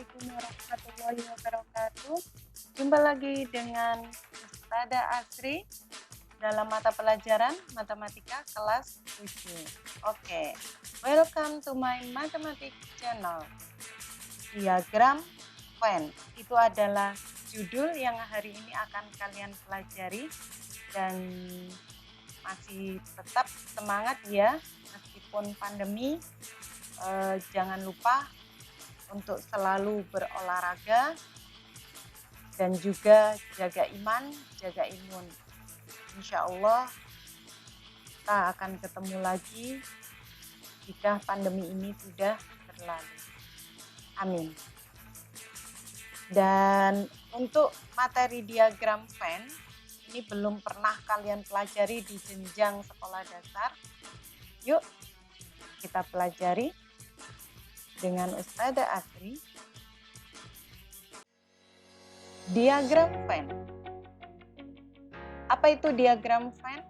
Assalamualaikum warahmatullahi wabarakatuh. Jumpa lagi dengan Ustada Asri dalam mata pelajaran Matematika kelas 7. Oke, welcome to my mathematics channel. Diagram Venn itu adalah judul yang hari ini akan kalian pelajari dan masih tetap semangat ya meskipun pandemi. Jangan lupa untuk selalu berolahraga dan juga jaga iman, jaga imun. Insya Allah kita akan ketemu lagi jika pandemi ini sudah berlalu. Amin. Dan untuk materi diagram Venn, ini belum pernah kalian pelajari di jenjang sekolah dasar. Yuk kita pelajari dengan Ustada Asri. Diagram Venn. Apa itu diagram Venn?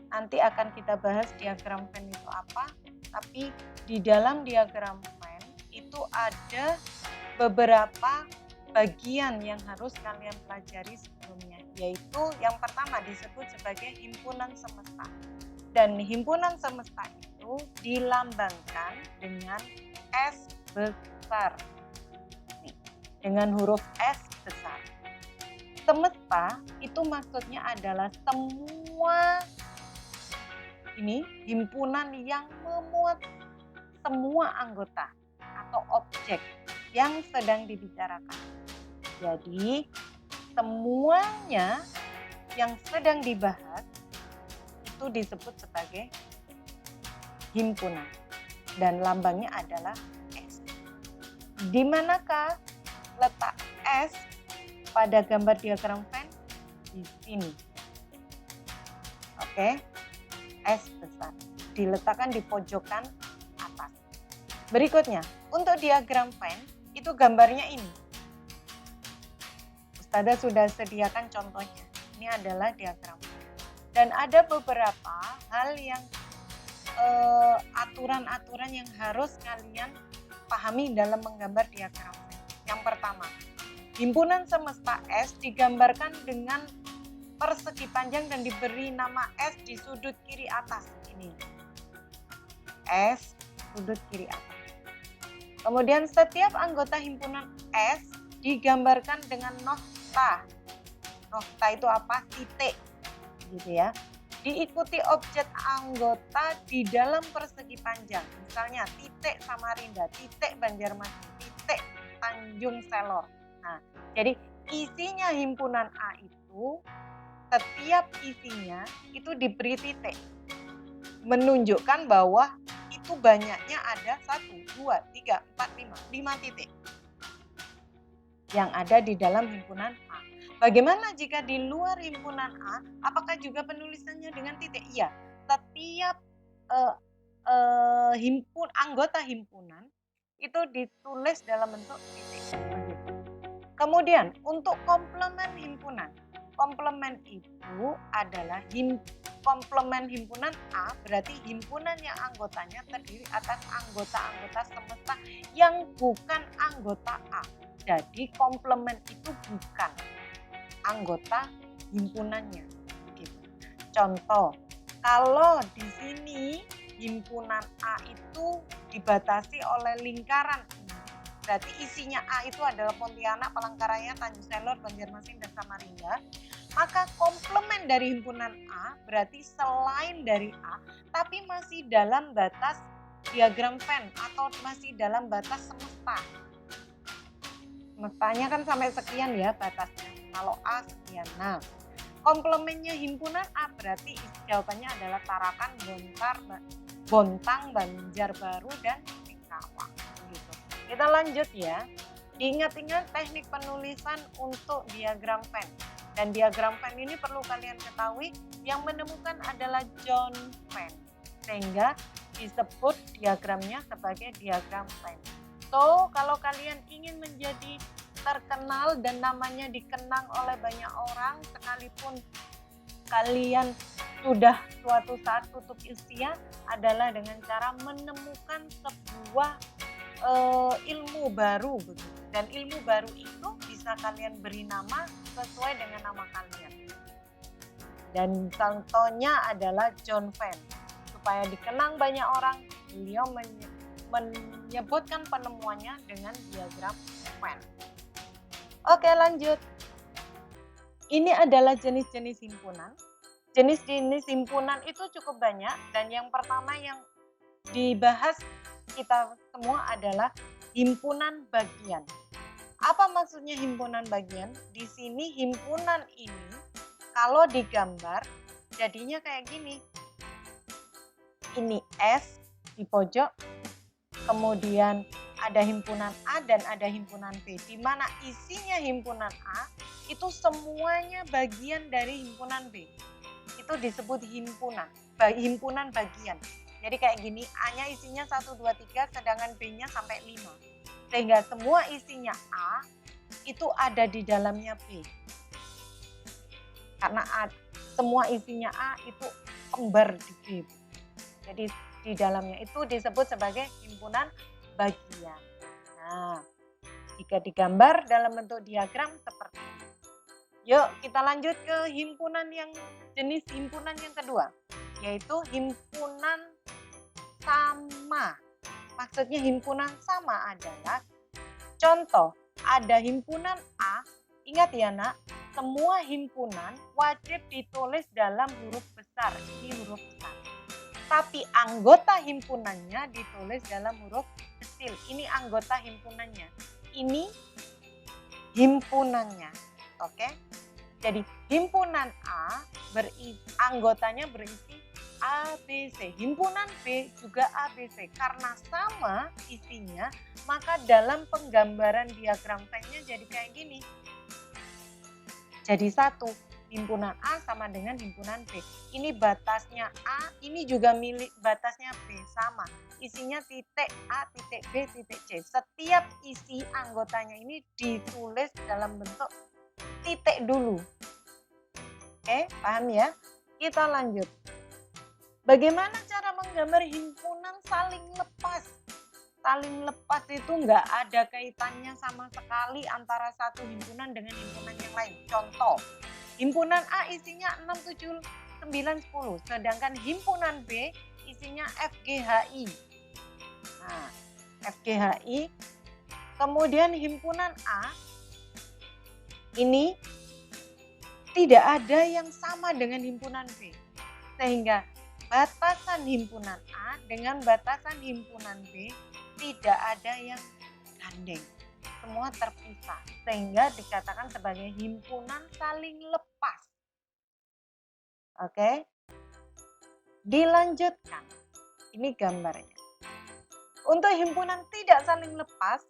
Nanti akan kita bahas diagram Venn itu apa. Tapi di dalam diagram Venn itu ada beberapa bagian yang harus kalian pelajari sebelumnya. Yaitu yang pertama disebut sebagai himpunan semesta. Dan himpunan semesta itu dilambangkan dengan S besar. Nih, dengan huruf S besar. Semesta itu maksudnya adalah semua ini himpunan yang memuat semua anggota atau objek yang sedang dibicarakan. Jadi semuanya yang sedang dibahas itu disebut sebagai himpunan dan lambangnya adalah S. Di manakah letak S pada gambar diagram Venn? Di sini. Oke. S besar diletakkan di pojokan atas. Berikutnya, untuk diagram Venn itu gambarnya ini. Ustada sudah sediakan contohnya. Ini adalah diagram Venn. Dan ada beberapa hal yang aturan-aturan yang harus kalian pahami dalam menggambar diagram Venn. Yang pertama, himpunan semesta S digambarkan dengan persegi panjang dan diberi nama S di sudut kiri atas. Ini S sudut kiri atas. Kemudian setiap anggota himpunan S digambarkan dengan nokta. Nokta itu apa? Titik. Gitu ya. Diikuti objek anggota di dalam persegi panjang. Misalnya titik Samarinda, titik Banjarmasin, titik Tanjung Selor. Nah, jadi isinya himpunan A itu setiap isinya itu diberi titik. Menunjukkan bahwa itu banyaknya ada 1, 2, 3, 4, 5 titik yang ada di dalam himpunan A. Bagaimana jika di luar himpunan A? Apakah juga penulisannya dengan titik? Iya, setiap anggota himpunan itu ditulis dalam bentuk titik. Begitu. Kemudian untuk komplement himpunan. Komplement itu adalah komplement himpunan A, berarti himpunan yang anggotanya terdiri atas anggota-anggota semesta yang bukan anggota A. Jadi komplement itu bukan anggota himpunannya. Gitu. Contoh, kalau di sini himpunan A itu dibatasi oleh lingkaran, berarti isinya A itu adalah Pontianak, Palangkaraya, Tanjung Selor, Banjarmasin, dan Samarinda. Maka komplement dari himpunan A berarti selain dari A, tapi masih dalam batas diagram Venn atau masih dalam batas semesta. Semestanya kan sampai sekian ya batasnya. Kalau A sekian. Nah, komplementnya himpunan A berarti jawabannya adalah Tarakan, Bontang, Banjarbaru, dan Singkawang. Gitu. Kita lanjut ya. Ingat-ingat teknik penulisan untuk diagram Venn. Dan diagram Venn ini perlu kalian ketahui yang menemukan adalah John Venn. Sehingga disebut diagramnya sebagai diagram Venn. So, kalau kalian ingin menjadi terkenal dan namanya dikenang oleh banyak orang, sekalipun kalian sudah suatu saat tutup usia, adalah dengan cara menemukan sebuah ilmu baru begitu. Dan ilmu baru itu bisa kalian beri nama sesuai dengan nama kalian. Dan contohnya adalah John Venn. Supaya dikenang banyak orang, beliau menyebutkan penemuannya dengan diagram Venn. Oke, lanjut. Ini adalah jenis-jenis himpunan. Jenis-jenis himpunan itu cukup banyak, dan yang pertama yang dibahas kita semua adalah himpunan bagian. Apa maksudnya himpunan bagian? Di sini himpunan ini kalau digambar jadinya kayak gini. Ini S di pojok, kemudian ada himpunan A dan ada himpunan B, di mana isinya himpunan A itu semuanya bagian dari himpunan B. Itu disebut himpunan bagian. Jadi kayak gini, A-nya isinya 1, 2, 3, sedangkan B-nya sampai 5. Sehingga semua isinya A itu ada di dalamnya B. Karena semua isinya A itu kembar di B. Jadi di dalamnya itu disebut sebagai himpunan bagian. Nah, jika digambar dalam bentuk diagram seperti ini. Yuk kita lanjut ke jenis himpunan yang kedua, yaitu himpunan sama. Maksudnya himpunan sama adalah, contoh ada himpunan A, ingat ya nak, semua himpunan wajib ditulis dalam huruf besar, ini huruf besar. Tapi anggota himpunannya ditulis dalam huruf kecil, ini anggota himpunannya, ini himpunannya, oke? Jadi himpunan A anggotanya berisi A, B, C. Himpunan B juga A, B, C. Karena sama isinya, maka dalam penggambaran diagram Venn-nya jadi kayak gini. Jadi satu, himpunan A sama dengan himpunan B. Ini batasnya A, ini juga milik batasnya B, sama. Isinya titik A, titik B, titik C. Setiap isi anggotanya ini ditulis dalam bentuk titik dulu. Oke, paham ya? Kita lanjut. Bagaimana cara menggambar himpunan saling lepas? Saling lepas itu nggak ada kaitannya sama sekali antara satu himpunan dengan himpunan yang lain. Contoh, himpunan A isinya 6, 7, 9, 10. Sedangkan himpunan B isinya FGHI. Nah, FGHI. Kemudian himpunan A ini tidak ada yang sama dengan himpunan B. Sehingga batasan himpunan A dengan batasan himpunan B tidak ada yang gandeng. Semua terpisah. Sehingga dikatakan sebagai himpunan saling lepas. Oke. Dilanjutkan. Ini gambarnya. Untuk himpunan tidak saling lepas,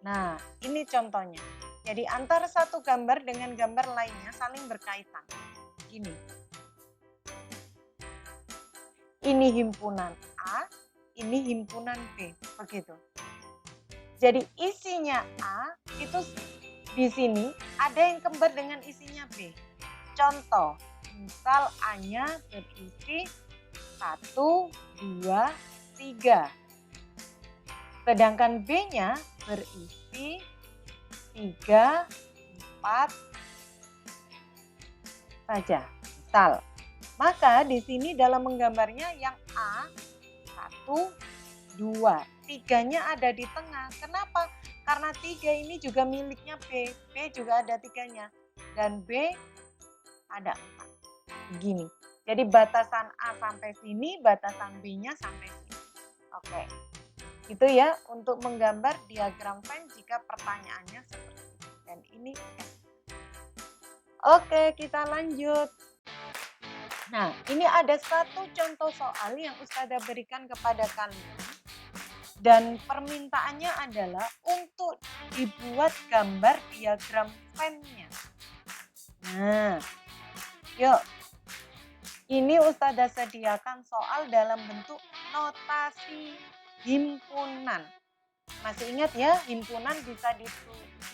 nah ini contohnya. Jadi antara satu gambar dengan gambar lainnya saling berkaitan. Gini. Ini himpunan A, ini himpunan B, begitu. Jadi isinya A itu di sini ada yang kembar dengan isinya B. Contoh, misal A-nya berisi 1, 2, 3. Sedangkan B-nya berisi 3, 4 saja. Misal. Maka di sini dalam menggambarnya yang A 1, 2, 3-nya ada di tengah. Kenapa? Karena 3 ini juga miliknya B. B juga ada 3-nya. Dan B ada 4. Begini. Jadi batasan A sampai sini, batasan B-nya sampai sini. Oke. Itu ya untuk menggambar diagram Venn jika pertanyaannya seperti ini. Dan ini S. Oke, kita lanjut. Nah, ini ada satu contoh soal yang Ustazah berikan kepada kalian. Dan permintaannya adalah untuk dibuat gambar diagram Venn-nya. Nah, yuk. Ini Ustazah sediakan soal dalam bentuk notasi himpunan. Masih ingat ya, himpunan bisa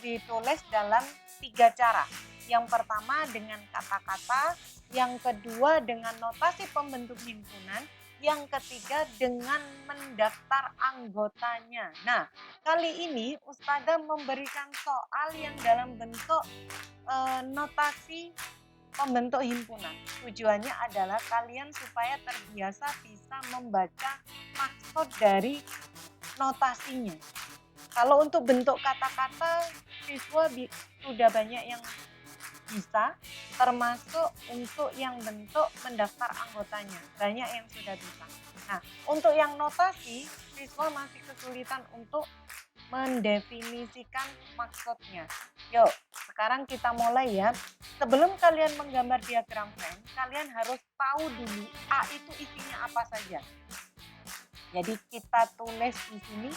ditulis dalam 3 cara. Yang pertama dengan kata-kata, yang kedua dengan notasi pembentuk himpunan, Yang ketiga dengan mendaftar anggotanya. Nah, kali ini Ustazah memberikan soal yang dalam bentuk notasi pembentuk himpunan. Tujuannya adalah kalian supaya terbiasa bisa membaca maksud dari notasinya. Kalau untuk bentuk kata-kata, siswa sudah banyak yang bisa, termasuk untuk yang bentuk mendaftar anggotanya. Banyak yang sudah bisa. Nah, untuk yang notasi, siswa masih kesulitan untuk mendefinisikan maksudnya. Yuk, sekarang kita mulai ya. Sebelum kalian menggambar diagram Venn, kalian harus tahu dulu A itu isinya apa saja. Jadi kita tulis di sini,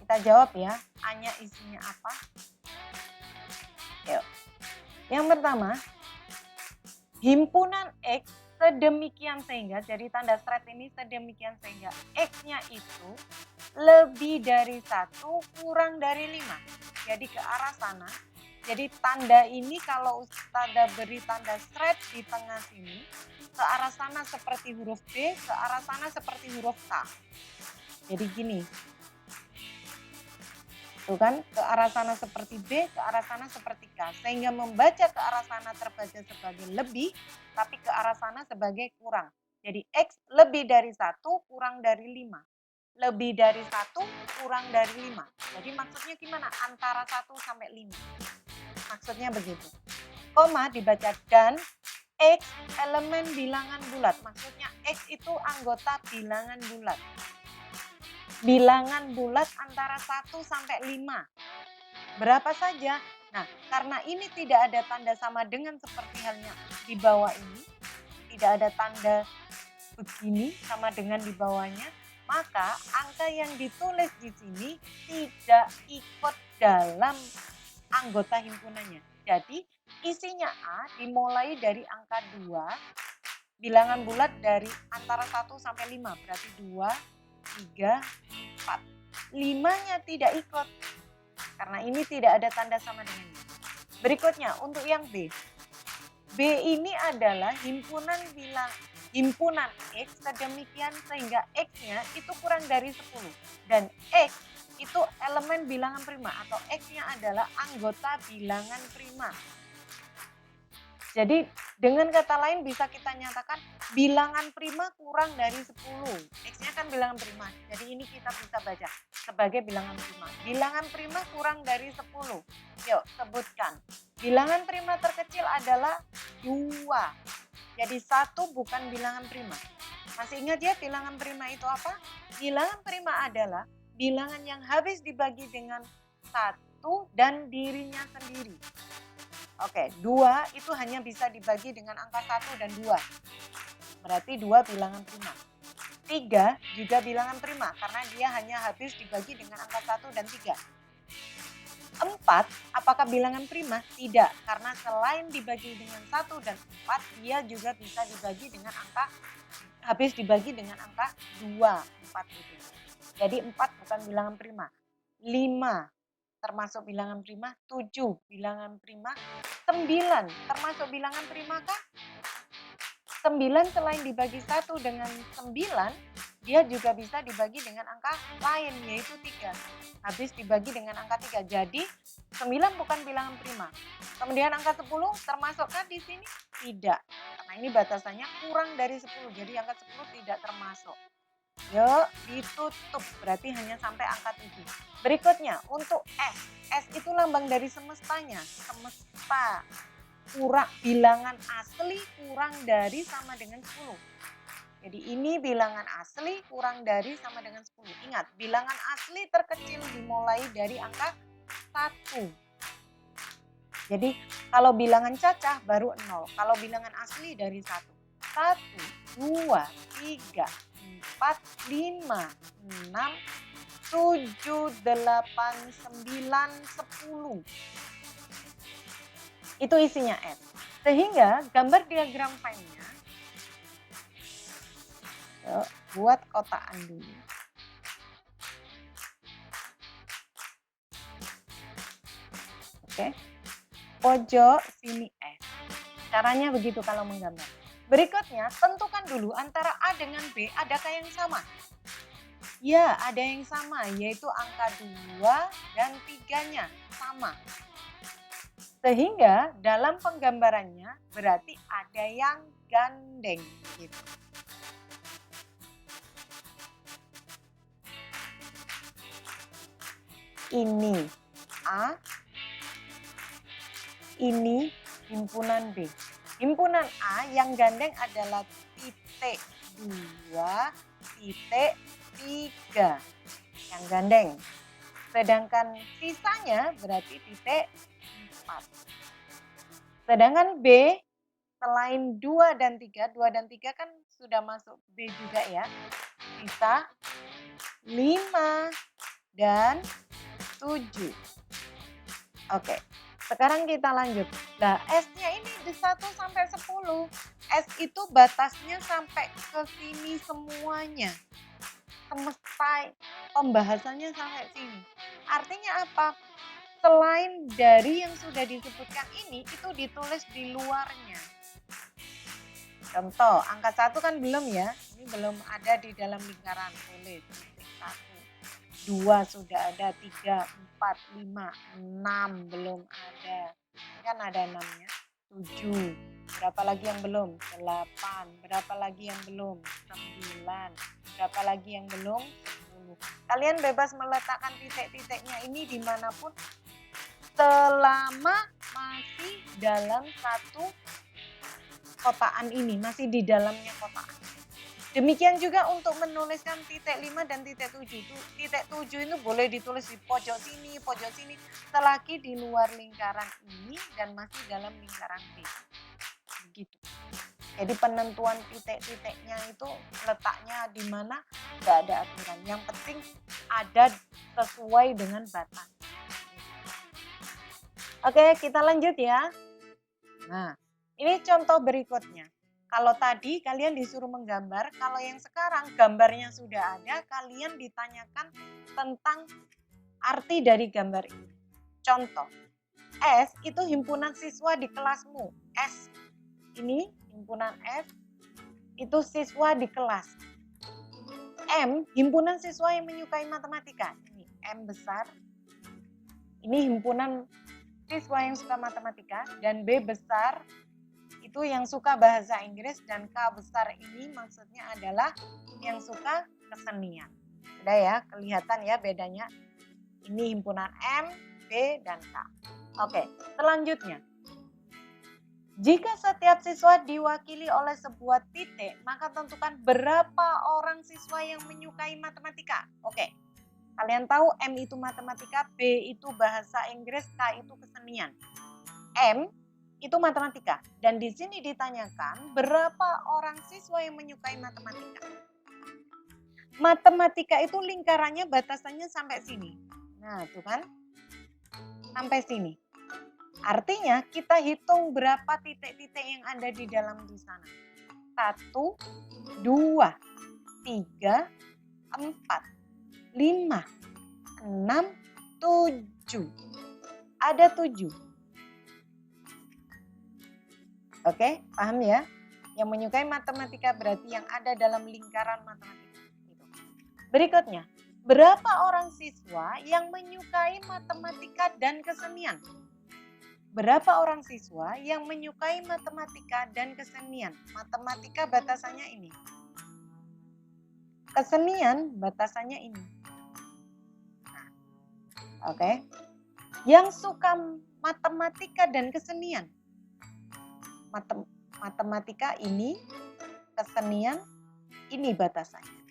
kita jawab ya, A-nya isinya apa. Yuk. Yang pertama, himpunan X sedemikian sehingga, jadi tanda seret ini sedemikian sehingga X-nya itu lebih dari 1 kurang dari 5. Jadi ke arah sana. Jadi tanda ini kalau Ustazah beri tanda seret di tengah sini, ke arah sana seperti huruf B, ke arah sana seperti huruf K. Jadi gini. Tuh kan, ke arah sana seperti B, ke arah sana seperti K. Sehingga membaca ke arah sana terbaca sebagai lebih, tapi ke arah sana sebagai kurang. Jadi X lebih dari 1 kurang dari 5. Lebih dari 1 kurang dari 5. Jadi maksudnya gimana? Antara 1 sampai 5. Maksudnya begitu. Koma dibaca dan X elemen bilangan bulat. Maksudnya X itu anggota bilangan bulat. Bilangan bulat antara 1 sampai 5. Berapa saja? Nah, karena ini tidak ada tanda sama dengan seperti halnya di bawah ini. Tidak ada tanda begini sama dengan di bawahnya. Maka angka yang ditulis di sini tidak ikut dalam anggota himpunannya. Jadi isinya A dimulai dari angka 2, bilangan bulat dari antara 1 sampai 5, berarti 2, 3, 4. 5-nya tidak ikut, karena ini tidak ada tanda sama dengannya. Berikutnya untuk yang B. B ini adalah himpunan X sedemikian sehingga X-nya itu kurang dari 10. Dan X itu elemen bilangan prima atau X-nya adalah anggota bilangan prima. Jadi dengan kata lain bisa kita nyatakan bilangan prima kurang dari 10. X-nya kan bilangan prima. Jadi ini kita bisa baca sebagai bilangan prima. Bilangan prima kurang dari 10. Yuk sebutkan. Bilangan prima terkecil adalah 2. Jadi 1 bukan bilangan prima. Masih ingat ya bilangan prima itu apa? Bilangan prima adalah bilangan yang habis dibagi dengan 1 dan dirinya sendiri. Oke, 2 itu hanya bisa dibagi dengan angka 1 dan 2. Berarti 2 bilangan prima. 3 juga bilangan prima karena dia hanya habis dibagi dengan angka 1 dan 3. 4, apakah bilangan prima? Tidak, karena selain dibagi dengan 1 dan 4, dia juga bisa dibagi dengan angka, habis dibagi dengan angka 2, 4 itu. Jadi 4 bukan bilangan prima. 5 termasuk bilangan prima, 7 bilangan prima, 9 termasuk bilangan prima kah? 9 selain dibagi 1 dengan 9, dia juga bisa dibagi dengan angka lain yaitu 3. Habis dibagi dengan angka 3. Jadi 9 bukan bilangan prima. Kemudian angka 10 termasukkah di sini? Tidak. Karena ini batasannya kurang dari 10. Jadi angka 10 tidak termasuk. Yuk ditutup. Berarti hanya sampai angka 7. Berikutnya untuk S. S itu lambang dari semestanya. Semesta. Kurang bilangan asli kurang dari sama dengan 10. Jadi ini bilangan asli kurang dari sama dengan 10. Ingat, bilangan asli terkecil dimulai dari angka 1. Jadi kalau bilangan cacah baru 0. Kalau bilangan asli dari 1. 1, 2, 3, 4, 5, 6, 7, 8, 9, 10. Itu isinya S. Sehingga gambar diagram Venn-nya, buat kotakan dulu. Oke. Pojok sini S. Caranya begitu kalau menggambar. Berikutnya, tentukan dulu antara A dengan B adakah yang sama? Ya, ada yang sama, yaitu angka 2 dan 3-nya sama. Sehingga dalam penggambarannya berarti ada yang gandeng gitu. Ini A, ini himpunan B. Himpunan A yang gandeng adalah titik 2, titik 3 yang gandeng. Sedangkan sisanya berarti titik 4. Sedangkan B selain 2 dan 3, 2 dan 3 kan sudah masuk B juga ya. Sisa 5 dan 7. Oke, sekarang kita lanjut. Nah, S-nya ini di 1 sampai 10. S itu batasnya sampai ke sini semuanya. Semesta pembahasannya sampai sini. Artinya apa? Selain dari yang sudah disebutkan ini, itu ditulis di luarnya. Contoh, angka 1 kan belum ya. Ini belum ada di dalam lingkaran. Tulis titik 1. 2 sudah ada, 3, 4, 5, 6 belum ada. Ini kan ada 6-nya. 7. Berapa lagi yang belum? 8. Berapa lagi yang belum? 9. Berapa lagi yang belum? 10. Kalian bebas meletakkan titik-titiknya ini dimanapun selama masih dalam satu kotaan ini, masih di dalamnya kotaan. Demikian juga untuk menuliskan titik 5 dan titik 7. Titik 7 itu boleh ditulis di pojok sini, selagi di luar lingkaran ini dan masih dalam lingkaran B. Begitu. Jadi penentuan titik-titiknya itu letaknya di mana nggak ada aturan. Yang penting ada sesuai dengan batas. Oke, kita lanjut ya. Nah, ini contoh berikutnya. Kalau tadi kalian disuruh menggambar, kalau yang sekarang gambarnya sudah ada, kalian ditanyakan tentang arti dari gambar ini. Contoh, S itu himpunan siswa di kelasmu. S ini himpunan S itu siswa di kelas. M himpunan siswa yang menyukai matematika. Ini M besar. Ini himpunan siswa yang suka matematika dan B besar itu yang suka bahasa Inggris dan K besar ini maksudnya adalah yang suka kesenian. Udah ya, kelihatan ya bedanya. Ini himpunan M, B, dan K. Oke, selanjutnya. Jika setiap siswa diwakili oleh sebuah titik, maka tentukan berapa orang siswa yang menyukai matematika. Oke, kalian tahu M itu matematika, B itu bahasa Inggris, K itu kesenian. M itu matematika. Dan di sini ditanyakan berapa orang siswa yang menyukai matematika. Matematika itu lingkarannya batasannya sampai sini. Nah, tuh kan? Sampai sini. Artinya kita hitung berapa titik-titik yang ada di dalam di sana. 1, 2, 3, 4, 5, 6, 7. Ada 7. Oke, paham ya? Yang menyukai matematika berarti yang ada dalam lingkaran matematika. Berikutnya, berapa orang siswa yang menyukai matematika dan kesenian? Berapa orang siswa yang menyukai matematika dan kesenian? Matematika batasannya ini. Kesenian batasannya ini. Nah, oke. Yang suka matematika dan kesenian. Matematika ini, kesenian ini batasannya.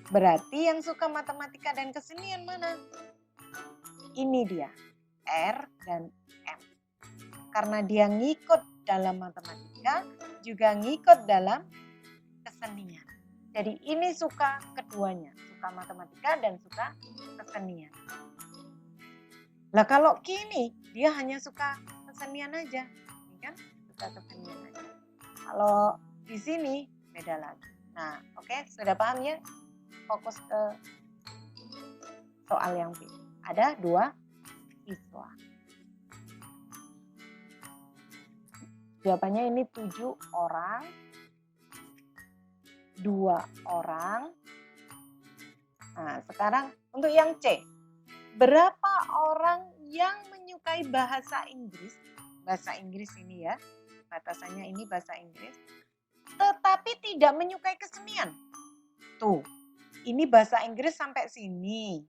Berarti yang suka matematika dan kesenian mana? Ini dia, R dan M. Karena dia ngikut dalam matematika, juga ngikut dalam kesenian. Jadi ini suka keduanya, suka matematika dan suka kesenian. Lah kalau kini dia hanya suka kesenian aja. Kan suka kesenian aja. Kalau di sini beda lagi. Nah, oke, sudah paham ya? Fokus ke soal yang B. Ada 2 siswa. Jawabannya ini 7 orang, 2 orang. Nah, sekarang untuk yang C. Berapa orang yang menyukai bahasa Inggris? Bahasa Inggris ini ya, batasannya ini bahasa Inggris. Tetapi tidak menyukai kesenian. Tuh, ini bahasa Inggris sampai sini.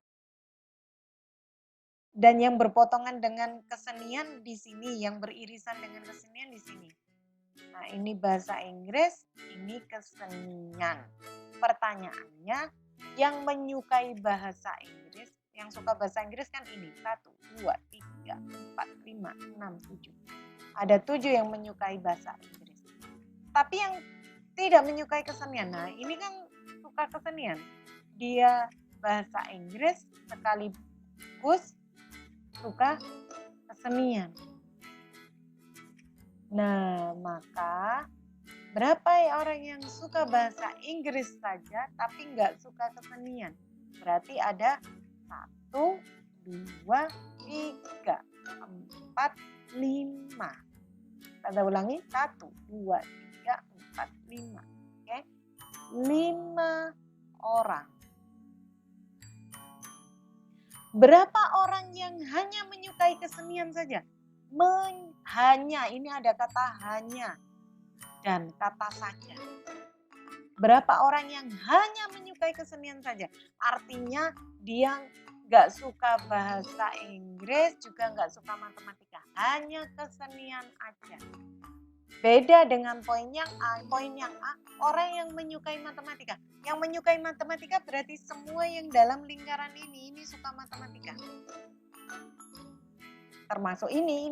Dan yang berpotongan dengan kesenian di sini, yang beririsan dengan kesenian di sini. Nah, ini bahasa Inggris, ini kesenian. Pertanyaannya, yang menyukai bahasa Inggris, yang suka bahasa Inggris kan ini, 1, 2, 3, 4, 5, 6, 7. Ada 7 yang menyukai bahasa Inggris. Tapi yang tidak menyukai kesenian, nah ini kan suka kesenian. Dia bahasa Inggris sekaligus suka kesenian. Nah, maka berapa orang yang suka bahasa Inggris saja tapi nggak suka kesenian? Berarti ada 1, 2, 3, 4, 5. Kita ulangi, 1, 2, 3, 4, 5. Oke, 5 orang. Berapa orang yang hanya menyukai kesenian saja? Hanya, ini ada kata hanya dan kata saja. Berapa orang yang hanya menyukai kesenian saja? Artinya dia nggak suka bahasa Inggris, juga nggak suka matematika. Hanya kesenian aja. Beda dengan poin yang A. Poin yang A, orang yang menyukai matematika. Yang menyukai matematika berarti semua yang dalam lingkaran ini suka matematika. Termasuk ini,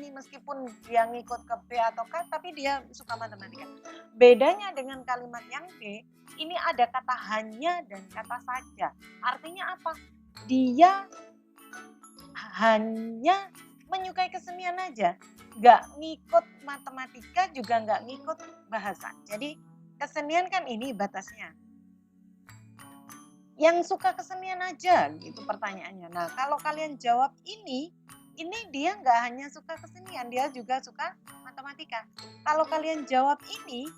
meskipun dia ngikut ke B atau K, tapi dia suka matematika. Bedanya dengan kalimat yang D, ini ada kata hanya dan kata saja. Artinya apa? Dia hanya menyukai kesenian aja. Nggak ngikut matematika, juga nggak ngikut bahasa. Jadi kesenian kan ini batasnya. Yang suka kesenian aja gitu pertanyaannya. Nah, kalau kalian jawab ini dia nggak hanya suka kesenian, dia juga suka matematika. Kalau kalian jawab ini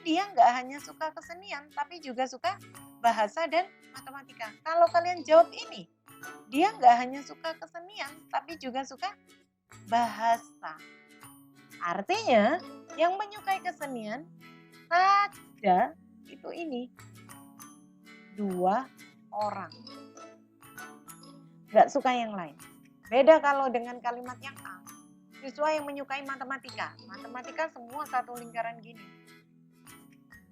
dia nggak hanya suka kesenian, tapi juga suka bahasa dan matematika. Kalau kalian jawab ini, dia nggak hanya suka kesenian, tapi juga suka bahasa. Artinya, yang menyukai kesenian saja itu ini 2 orang. Nggak suka yang lain. Beda kalau dengan kalimat yang A. Siswa yang menyukai matematika. Matematika semua satu lingkaran gini.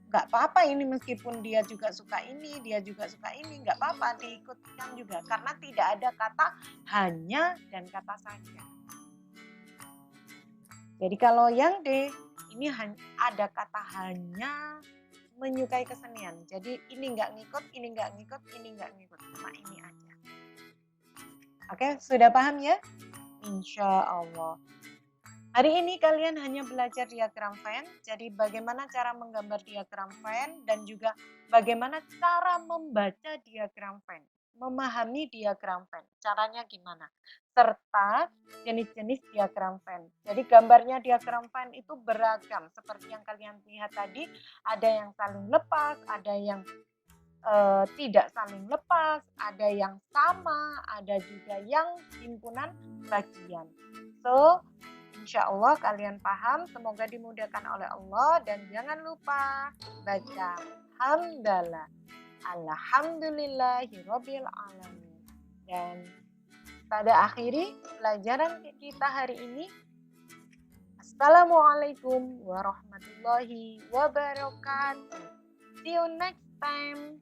Nggak apa-apa ini meskipun dia juga suka ini, dia juga suka ini. Nggak apa-apa diikutkan juga. Karena tidak ada kata hanya dan kata saja. Jadi kalau yang D, ini ada kata hanya menyukai kesenian. Jadi ini nggak ngikut, ini nggak ngikut, ini nggak ngikut. Cuma ini aja. Oke, sudah paham ya? Insya Allah. Hari ini kalian hanya belajar diagram Venn. Jadi bagaimana cara menggambar diagram Venn dan juga bagaimana cara membaca diagram Venn. Memahami diagram Venn. Caranya gimana? Serta jenis-jenis diagram Venn. Jadi gambarnya diagram Venn itu beragam. Seperti yang kalian lihat tadi, ada yang saling lepas, ada yang tidak saling lepas, ada yang sama, ada juga yang himpunan bagian. So, insya Allah kalian paham, semoga dimudahkan oleh Allah dan jangan lupa baca hamdalah, alhamdulillahirabbil alamin. Dan pada akhiri pelajaran kita hari ini, Assalamualaikum warahmatullahi wabarakatuh. See you next time.